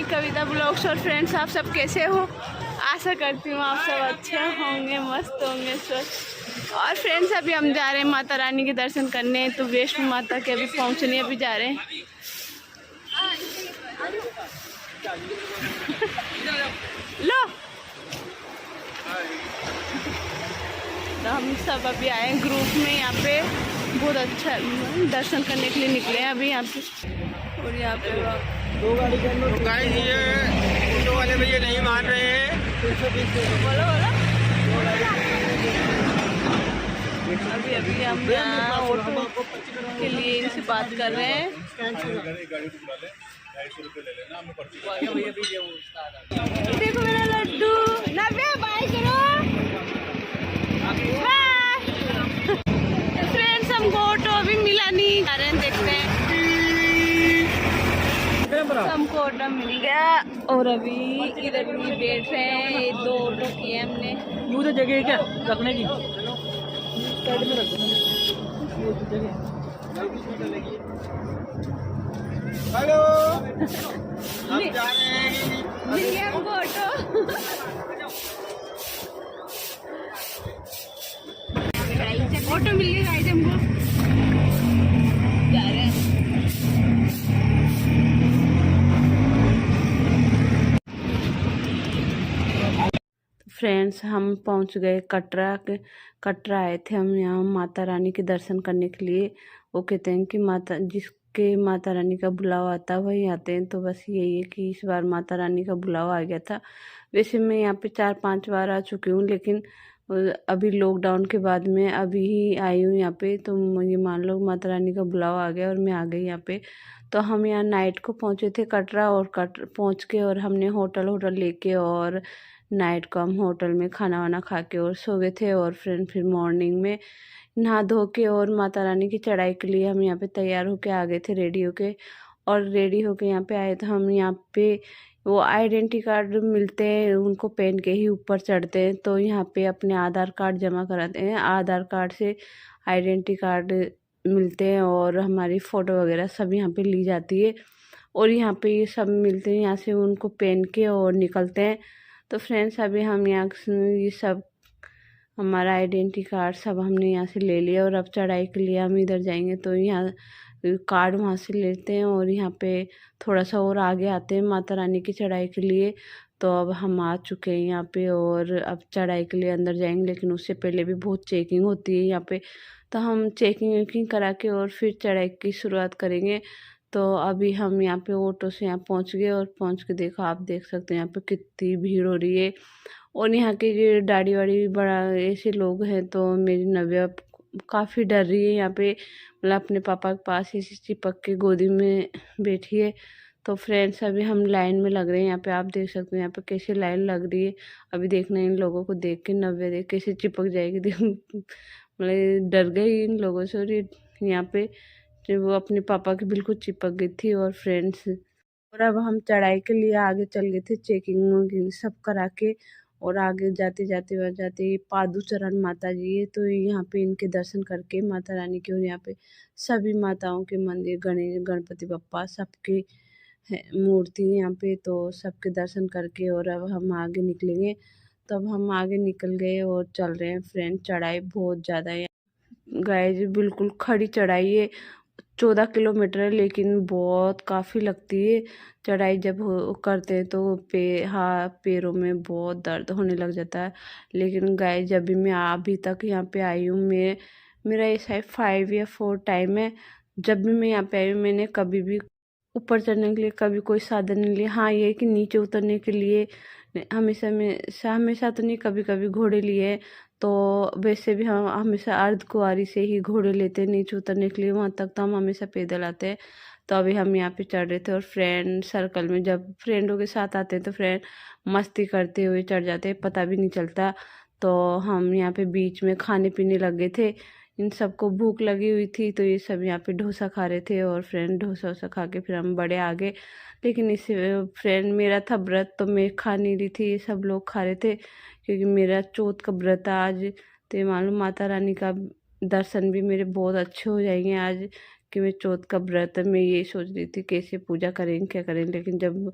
My Kavita blogs. और friends, आप सब कैसे हो? आशा करती हूँ आप सब अच्छे होंगे, मस्त होंगे, स्वस्थ। और फ्रेंड्स, अभी हम जा रहे हैं माता रानी के दर्शन करने। तो वैष्णो माता के अभी पहुँचने अभी जा रहे हैं। लो, तो हम सब अभी आए हैं ग्रुप में यहाँ पे। बहुत अच्छा दर्शन करने के लिए निकले हैं अभी यहाँ पे। और यहाँ पे दो गाड़ी कर लो। गाइस, ये ऑटो वाले भैया नहीं मान रहे हैं। बोलो अभी अभी हम यहाँ ऑटो के लिए इनसे बात कर रहे हैं। देखो मेरा लड्डू। नव्या बाय करो। फ्रेंड्स, हमको ऑटो अभी मिला नहीं, जा रहे हैं, देखते हैं। हमको ऑटो मिल गया और अभी इधर भी बैठ रहे हैं। ये दो ऑटो किए हमने। मुझे जगह है क्या रखने की? साइड में रख दो। हेलो, हम जा रहे हैं। मिल गया हमको ऑटो। ऑटो मिल गया गाइस हमको। जा रहे हैं। फ्रेंड्स, हम पहुंच गए कटरा आए थे हम यहाँ माता रानी के दर्शन करने के लिए। वो कहते हैं कि जिसके माता रानी का बुलावा आता है वही आते हैं। तो बस यही है कि इस बार माता रानी का बुलावा आ गया था। वैसे मैं यहाँ पे 4-5 बार आ चुकी हूँ, लेकिन अभी लॉकडाउन के बाद में अभी ही आई हूँ यहाँ पे। तो ये मान लो माता रानी का बुलावा आ गया और मैं आ गई यहाँ पे। तो हम यहाँ नाइट को पहुँचे थे कटरा, और पहुँच के और हमने होटल लेके और नाइट को हम होटल में खाना वाना खा के और सो गए थे। और फिर मॉर्निंग में नहा धो के और माता रानी की चढ़ाई के लिए हम यहाँ पे तैयार होके आ गए थे, रेडी होके। और रेडी होके यहाँ पे आए तो हम यहाँ पे वो आइडेंटिटी कार्ड मिलते हैं, उनको पहन के ही ऊपर चढ़ते हैं। तो यहाँ पे अपने आधार कार्ड जमा कराते हैं, आधार कार्ड से आइडेंटिटी कार्ड मिलते हैं और हमारी फ़ोटो वगैरह सब यहाँ पे ली जाती है। और यहाँ पे ये सब मिलते हैं, यहाँ से उनको पहन के और निकलते हैं। तो फ्रेंड्स, अभी हम यहाँ ये सब हमारा आइडेंटिटी कार्ड सब हमने यहाँ से ले लिया। और अब चढ़ाई के लिए हम इधर जाएंगे तो यहाँ कार्ड वहाँ से लेते हैं और यहाँ पे थोड़ा सा और आगे आते हैं माता रानी की चढ़ाई के लिए। तो अब हम आ चुके हैं यहाँ पे और अब चढ़ाई के लिए अंदर जाएंगे, लेकिन उससे पहले भी बहुत चेकिंग होती है यहाँ पे। तो हम चेकिंग वेकिंग करा के और फिर चढ़ाई की शुरुआत करेंगे। तो अभी हम यहाँ पे ऑटो से यहाँ पहुँच गए और पहुँच के देखो, आप देख सकते हैं यहाँ पे कितनी भीड़ हो रही है। और यहाँ के जो दाढ़ी वाड़ी बड़ा ऐसे लोग हैं। तो मेरी नव्या काफ़ी डर रही है यहाँ पे, मतलब अपने पापा के पास ही चिपक के गोदी में बैठी है। तो फ्रेंड्स, अभी हम लाइन में लग रहे हैं यहाँ पे। आप देख सकते हैं यहाँ पे कैसे लाइन लग रही है। अभी देखना इन लोगों को देख के नव्या देख कैसे चिपक जाएगी। देख मतलब डर गई इन लोगों से। और यहाँ पे जो वो अपने पापा के बिल्कुल चिपक गई थी। और फ्रेंड्स, और अब हम चढ़ाई के लिए आगे चल गए थे, चेकिंग सब करा के। और आगे जाते पादू चरण माता जी है। तो यहाँ पे इनके दर्शन करके माता रानी के, और यहाँ पे सभी माताओं के मंदिर, गणेश गणपति बप्पा सबके मूर्ति यहाँ पे। तो सबके दर्शन करके और अब हम आगे निकलेंगे। तो अब हम आगे निकल गए और चल रहे हैं। फ्रेंड, चढ़ाई बहुत ज़्यादा है गाइस, बिल्कुल खड़ी चढ़ाई है। 14 किलोमीटर है, लेकिन बहुत काफ़ी लगती है चढ़ाई। जब करते हैं तो पैरों में बहुत दर्द होने लग जाता है। लेकिन गाइस, जब भी मैं अभी तक यहाँ पे आई हूँ, मेरा ये शायद 5 या 4 टाइम है। जब भी मैं यहाँ पे आई हूँ, मैंने कभी भी ऊपर चढ़ने के लिए कभी कोई साधन नहीं लिया। हाँ, ये कि नीचे उतरने के लिए हमेशा तो नहीं, कभी कभी घोड़े लिए। तो वैसे भी हम हमेशा अर्धकुंवारी से ही घोड़े लेते हैं नीचे उतरने के लिए। वहाँ तक तो हम हमेशा पैदल आते हैं। तो अभी हम यहाँ पे चढ़ रहे थे और फ्रेंड सर्कल में, जब फ्रेंडों के साथ आते हैं तो फ्रेंड मस्ती करते हुए चढ़ जाते हैं, पता भी नहीं चलता। तो हम यहाँ पे बीच में खाने पीने लग गए थे। इन सबको भूख लगी हुई थी, तो ये सब यहाँ पे डोसा खा रहे थे। और फ्रेंड डोसा वोसा खा के फिर हम बड़े आ गए। लेकिन इस फ्रेंड, मेरा था व्रत तो मैं खा नहीं रही थी, ये सब लोग खा रहे थे, क्योंकि मेरा चौथ का व्रत आज। तो मालूम माता रानी का दर्शन भी मेरे बहुत अच्छे हो जाएंगे आज, कि मैं चौथ का व्रत है। मैं ये सोच रही थी कैसे पूजा करेंगे क्या करेंगे, लेकिन जब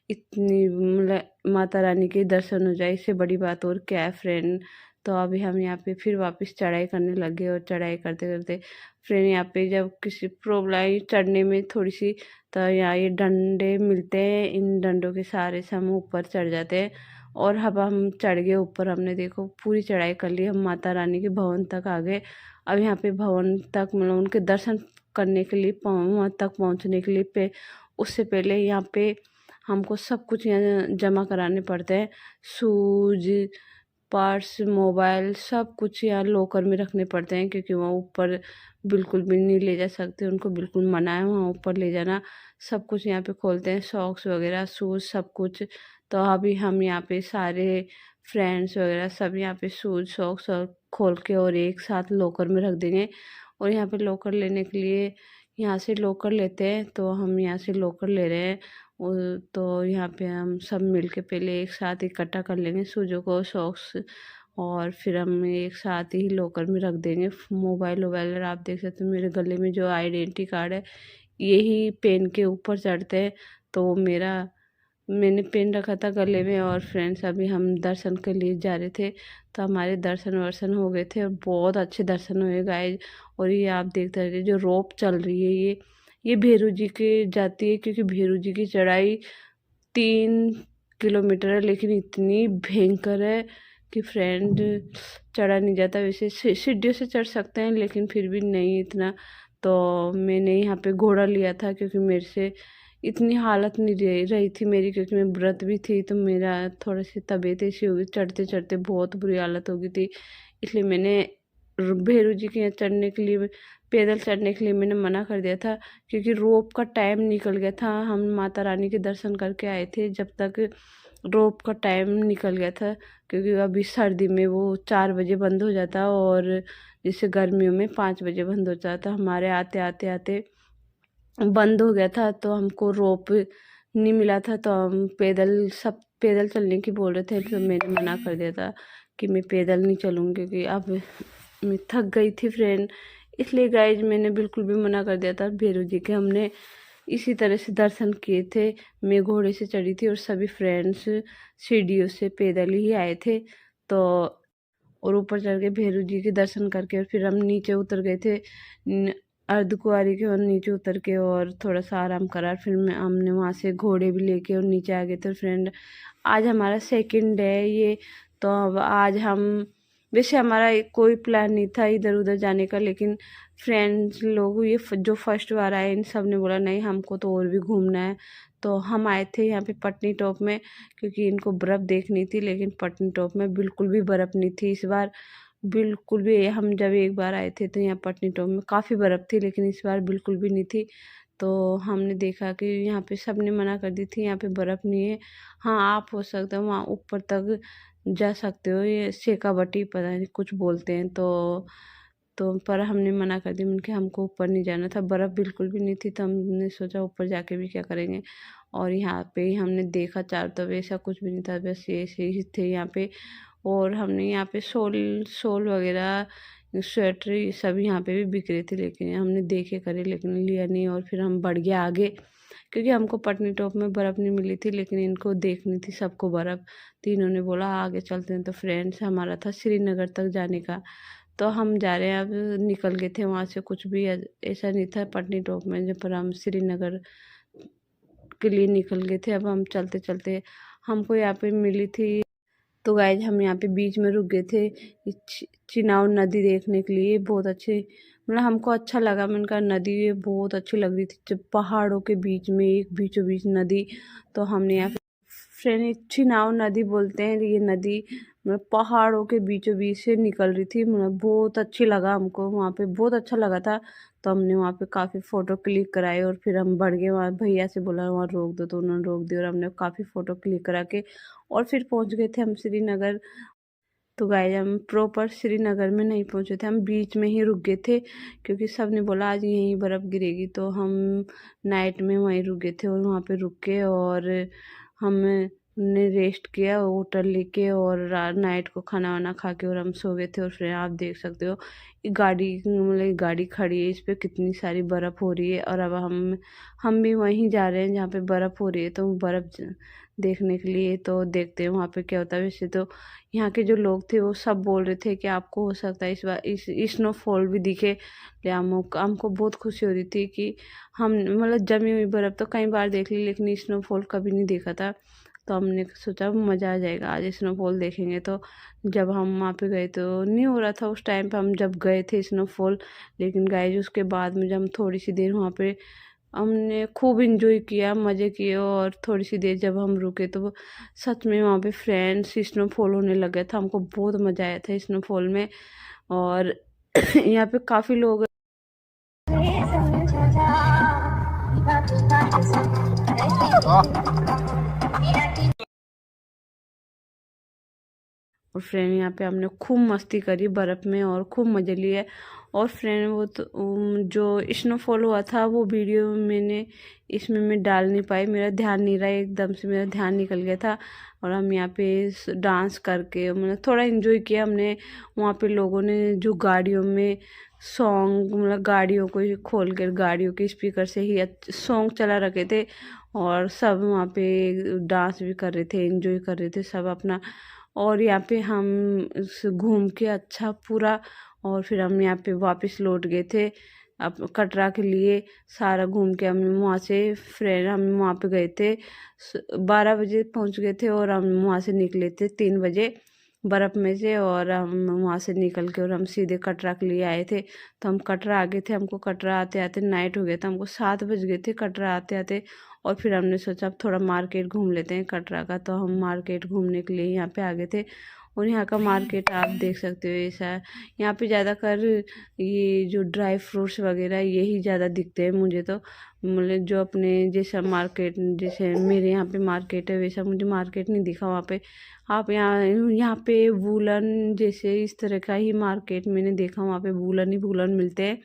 इतनी मतलब माता रानी के दर्शन हो जाए इससे बड़ी बात और क्या है फ्रेंड। तो अभी हम यहाँ पे फिर वापस चढ़ाई करने लगे और चढ़ाई करते करते फ्रेंड यहाँ पे जब किसी प्रॉब्लम चढ़ने में थोड़ी सी, तो यहाँ ये डंडे मिलते हैं, इन डंडों के सहारे से हम ऊपर चढ़ जाते हैं। और अब हम चढ़ गए ऊपर, हमने देखो पूरी चढ़ाई कर ली, हम माता रानी के भवन तक आ गए। अब यहाँ पे भवन तक मतलब उनके दर्शन करने के लिए वहाँ तक पहुँचने के लिए उससे पहले यहाँ पे हमको सब कुछ यहाँ जमा कराने पड़ते हैं। शूज, पर्स, मोबाइल सब कुछ यहाँ लॉकर में रखने पड़ते हैं, क्योंकि वहाँ ऊपर बिल्कुल भी नहीं ले जा सकते, उनको बिल्कुल मना है वहाँ ऊपर ले जाना। सब कुछ यहाँ पे खोलते हैं, सॉक्स वगैरह, शूज़ सब कुछ। तो अभी हम यहाँ पे सारे फ्रेंड्स वगैरह सब यहाँ पे शूज़ सॉक्स और खोल के और एक साथ लॉकर में रख देंगे। और यहाँ पे लॉकर लेने के लिए यहाँ से लॉकर लेते हैं, तो हम यहाँ से लॉकर ले रहे हैं। तो यहाँ पे हम सब मिल के पहले एक साथ इकट्ठा कर लेंगे शूज़ों को, सॉक्स, और फिर हम एक साथ ही लॉकर में रख देंगे मोबाइल वोबाइल। और आप देख सकते हो मेरे गले में जो आइडेंटिटी कार्ड है यही पेन के ऊपर चढ़ते हैं, तो मैंने पेन रखा था गले में। और फ्रेंड्स अभी हम दर्शन के लिए जा रहे थे, तो हमारे दर्शन वर्शन हो गए थे और बहुत अच्छे दर्शन हुए गाइस। और ये आप देखते रहिए जो रोप चल रही है ये भैरू जी के जाती है, क्योंकि भैरू जी की चढ़ाई 3 किलोमीटर है, लेकिन इतनी भयंकर है कि फ्रेंड चढ़ा नहीं जाता। वैसे सीढ़ियों से चढ़ सकते हैं लेकिन फिर भी नहीं इतना। तो मैंने यहाँ पे घोड़ा लिया था, क्योंकि मेरे से इतनी हालत नहीं रही थी मेरी, क्योंकि मैं व्रत भी थी, तो मेरा थोड़ी सी तबीयत ऐसी हो गई, चढ़ते चढ़ते बहुत बुरी हालत हो गई थी। इसलिए मैंने भैरू जी के यहाँ चढ़ने के लिए, पैदल चढ़ने के लिए मैंने मना कर दिया था, क्योंकि रोप का टाइम निकल गया था। हम माता रानी के दर्शन करके आए थे जब तक रोप का टाइम निकल गया था, क्योंकि अभी सर्दी में वो 4 बजे बंद हो जाता और जैसे गर्मियों में 5 बजे बंद हो जाता। हमारे आते आते आते बंद हो गया था, तो हमको रोप नहीं मिला था, तो हम सब पैदल चलने की बोल रहे थे। तो मैंने मना कर दिया था कि मैं पैदल नहीं चलूँगी, क्योंकि अब मैं थक गई थी फ्रेंड। इसलिए गाइज मैंने बिल्कुल भी मना कर दिया था। भैरू जी के हमने इसी तरह से दर्शन किए थे। मैं घोड़े से चढ़ी थी और सभी फ्रेंड्स सीढ़ियों से पैदल ही आए थे। तो और ऊपर चढ़ के भैरू जी के दर्शन करके और फिर हम नीचे उतर गए थे अर्धकुंवारी के, और नीचे उतर के और थोड़ा सा आराम करा। फिर हमने वहाँ से घोड़े भी लेके और नीचे आ गए थे फ्रेंड। आज हमारा सेकंड डे है ये। तो अब आज हम, वैसे हमारा कोई प्लान नहीं था इधर उधर जाने का, लेकिन फ्रेंड्स लोग ये जो फर्स्ट बार आए इन सब ने बोला नहीं हमको तो और भी घूमना है। तो हम आए थे यहाँ पे पटनी टॉप में, क्योंकि इनको बर्फ़ देखनी थी, लेकिन पटनी टॉप में बिल्कुल भी बर्फ़ नहीं थी इस बार, बिल्कुल भी। हम जब एक बार आए थे तो यहाँ पटनी टॉप में काफ़ी बर्फ़ थी, लेकिन इस बार बिल्कुल भी नहीं थी। तो हमने देखा कि यहाँ पे सब ने मना कर दी थी यहाँ पे बर्फ़ नहीं है। हाँ आप हो सकता है वहाँ ऊपर तक जा सकते हो, ये शेखावटी पता नहीं कुछ बोलते हैं। तो पर हमने मना कर दिया, उनके हमको ऊपर नहीं जाना था, बर्फ़ बिल्कुल भी नहीं थी। तो हमने सोचा ऊपर जाके भी क्या करेंगे। और यहाँ पे ही हमने देखा चारों तरफ ऐसा कुछ भी नहीं था, बस ऐसे ही थे यहाँ पे। और हमने यहाँ पे शॉल शॉल वगैरह, स्वेटर ये सब यहाँ पे भी बिक रहे थे, लेकिन हमने देखे करे लेकिन लिया नहीं। और फिर हम बढ़ गए आगे, क्योंकि हमको पटनी टॉप में बर्फ़ नहीं मिली थी, लेकिन इनको देखनी थी सबको बर्फ़। तो इन्होंने बोला आगे चलते हैं। तो फ्रेंड्स हमारा था श्रीनगर तक जाने का, तो हम जा रहे हैं। अब निकल गए थे वहाँ से, कुछ भी ऐसा नहीं था पटनी टॉप में, जब पर हम श्रीनगर के लिए निकल गए थे। अब हम चलते चलते हमको यहाँ पे मिली थी, तो गाइज हम यहाँ पे बीच में रुक गए थे चिनाव नदी देखने के लिए। बहुत अच्छे मतलब हमको अच्छा लगा, मैंने कहा नदी ये बहुत अच्छी लग रही थी, जब पहाड़ों के बीच में एक बीचों बीच नदी। तो हमने यहाँ पे फ्रेंड चिनाव नदी बोलते हैं ये नदी, मतलब पहाड़ों के बीचों बीच से निकल रही थी, मतलब बहुत अच्छी लगा हमको, वहाँ पे बहुत अच्छा लगा था। तो हमने वहाँ पे काफ़ी फ़ोटो क्लिक कराए और फिर हम बढ़ गए वहाँ, भैया से बोला वहाँ रोक दो, तो उन्होंने रोक दिया और हमने काफ़ी फ़ोटो क्लिक करा के और फिर पहुँच गए थे हम श्रीनगर। तो गाइस हम प्रॉपर श्रीनगर में नहीं पहुँचे थे, हम बीच में ही रुक गए थे, क्योंकि सब ने बोला आज यहीं बर्फ़ गिरेगी। तो हम नाइट में वहीं रुक गए थे और वहाँ पे रुक के और हम ने रेस्ट किया होटल लेके, और नाइट को खाना वाना खा के और हम सो गए थे। और फिर आप देख सकते हो ये गाड़ी, मतलब गाड़ी खड़ी है, इस पे कितनी सारी बर्फ़ हो रही है। और अब हम भी वहीं जा रहे हैं जहाँ पे बर्फ़ हो रही है, तो बर्फ़ देखने के लिए। तो देखते हैं वहाँ पे क्या होता है। वैसे तो यहाँ के जो लोग थे वो सब बोल रहे थे कि आपको हो सकता है इस बार इस स्नोफॉल भी दिखे। ले हमको बहुत खुशी हो रही थी कि हम, मतलब जमी हुई बर्फ़ तो कई बार देख ली, लेकिन स्नोफॉल कभी नहीं देखा था। तो हमने सोचा मज़ा आ जाएगा, आज स्नोफॉल देखेंगे। तो जब हम वहाँ पे गए तो नहीं हो रहा था उस टाइम पे हम जब गए थे स्नोफॉल, लेकिन गाइस उसके बाद में जब हम थोड़ी सी देर वहाँ पे हमने खूब इंजॉय किया, मज़े किए। और थोड़ी सी देर जब हम रुके तो सच में वहाँ पे फ्रेंड्स स्नोफॉल होने लगा था। हमको बहुत मज़ा आया था स्नोफॉल में। और यहाँ पे काफ़ी लोग और फ्रेंड यहाँ पे हमने खूब मस्ती करी बर्फ़ में और खूब मज़े लिए। और फ्रेंड वो तो जो स्नोफॉल हुआ था वो वीडियो मैंने इसमें मैं डाल नहीं पाई, मेरा ध्यान नहीं रहा, एकदम से मेरा ध्यान निकल गया था। और हम यहाँ पे डांस करके मतलब थोड़ा इन्जॉय किया हमने। वहाँ पे लोगों ने जो गाड़ियों में सॉन्ग, मतलब गाड़ियों को ही खोल कर गाड़ियों के स्पीकर से ही सॉन्ग चला रखे थे। और सब वहाँ पे डांस भी कर रहे थे, एंजॉय कर रहे थे सब अपना। और यहाँ पे हम घूम के अच्छा पूरा, और फिर हम यहाँ पे वापस लौट गए थे अब कटरा के लिए। सारा घूम के हम वहाँ से फ्रेंड हम वहाँ पे गए थे 12 बजे पहुँच गए थे। और हम वहाँ से निकले थे 3 बजे बर्फ़ में से। और हम वहाँ से निकल के और हम सीधे कटरा के लिए आए थे। तो हम कटरा आ गए थे, हमको कटरा आते आते नाइट हो गया था, हमको 7 बज गए थे कटरा आते आते। और फिर हमने सोचा अब थोड़ा मार्केट घूम लेते हैं कटरा का, तो हम मार्केट घूमने के लिए यहाँ पे आ गए थे। और यहाँ का मार्केट आप देख सकते हो ऐसा, यहाँ पे ज़्यादातर ये जो ड्राई फ्रूट्स वगैरह यही ज़्यादा दिखते हैं मुझे। तो मतलब जो अपने जैसा मार्केट, जैसे मेरे यहाँ पे मार्केट है वैसा मुझे मार्केट नहीं दिखा वहाँ पे। आप यहाँ पे वूलन जैसे इस तरह का ही मार्केट मैंने देखा, वहाँ पे वूलन ही वूलन मिलते हैं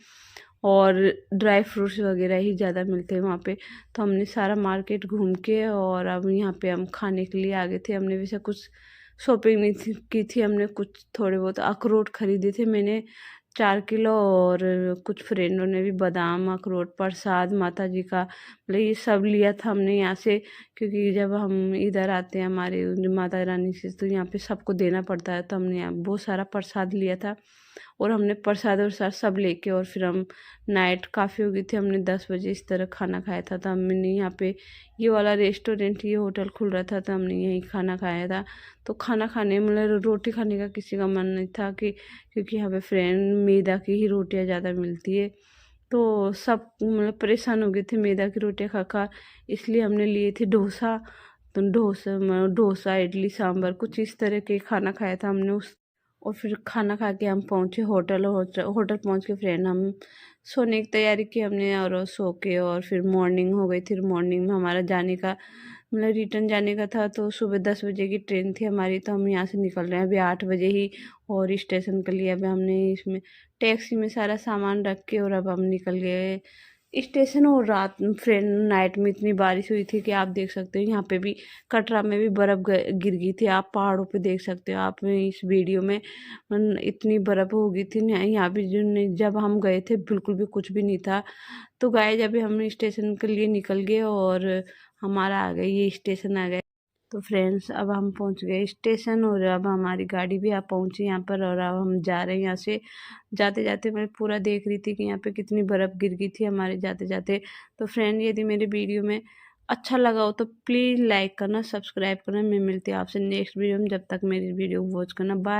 और ड्राई फ्रूट्स वगैरह ही ज़्यादा मिलते हैं वहाँ पे। तो हमने सारा मार्केट घूम के और अब यहाँ पे हम खाने के लिए आ गए थे। हमने वैसे कुछ शॉपिंग नहीं की थी, हमने कुछ थोड़े बहुत अखरोट खरीदे थे मैंने 4 किलो। और कुछ फ्रेंडों ने भी बादाम अखरोट प्रसाद माता जी का, मतलब ये सब लिया था हमने यहाँ से। क्योंकि जब हम इधर आते हैं हमारे माता रानी से, तो यहाँ पे सबको देना पड़ता है। तो हमने यहाँ बहुत सारा प्रसाद लिया था और हमने प्रसाद और साथ सब लेके, और फिर हम नाइट काफ़ी हो गई थी, हमने 10 बजे इस तरह खाना खाया था। तो हमने यहाँ पे ये वाला रेस्टोरेंट, ये होटल खुल रहा था, तो हमने यहीं खाना खाया था। तो खाना खाने मतलब रोटी खाने का किसी का मन नहीं था कि, क्योंकि यहाँ पे फ्रेंड मैदा की ही रोटियाँ ज़्यादा मिलती है। तो सब मतलब परेशान हो गए थे मैदा की रोटियाँ खा खा, इसलिए हमने लिए थे डोसा। तो डोसा मतलब डोसा इडली सांभर कुछ इस तरह के खाना खाया था हमने उस। और फिर खाना खा के हम पहुँचे होटल, होटल पहुँच के फ्रेंड हम सोने की तैयारी की हमने, और सो के और फिर मॉर्निंग हो गई थी। मॉर्निंग में हमारा जाने का मतलब रिटर्न जाने का था, तो सुबह 10 बजे की ट्रेन थी हमारी। तो हम यहाँ से निकल रहे हैं अभी 8 बजे ही, और स्टेशन के लिए अभी हमने इसमें टैक्सी में सारा सामान रख के और अब हम निकल गए स्टेशन। और रात फ्रेंड नाइट में इतनी बारिश हुई थी कि आप देख सकते हो यहाँ पे भी कटरा में भी बर्फ़ गिर गई थी, आप पहाड़ों पे देख सकते हो आप इस वीडियो में। इतनी बर्फ़ हो गई थी यहाँ भी, जो जब हम गए थे बिल्कुल भी कुछ भी नहीं था। तो गाइस अभी हम स्टेशन के लिए निकल गए और हमारा आ गया, ये स्टेशन आ गया। तो फ्रेंड्स अब हम पहुंच गए स्टेशन, और अब हमारी गाड़ी भी आप पहुंची यहाँ पर, और अब हम जा रहे हैं यहाँ से। जाते जाते मैं पूरा देख रही थी कि यहाँ पे कितनी बर्फ़ गिर गई थी हमारे जाते जाते। तो फ्रेंड यदि मेरे वीडियो में अच्छा लगा हो तो प्लीज़ लाइक करना, सब्सक्राइब करना। मैं मिलती हूँ आपसे नेक्स्ट वीडियो में, जब तक मेरी वीडियो वॉच करना। बाय।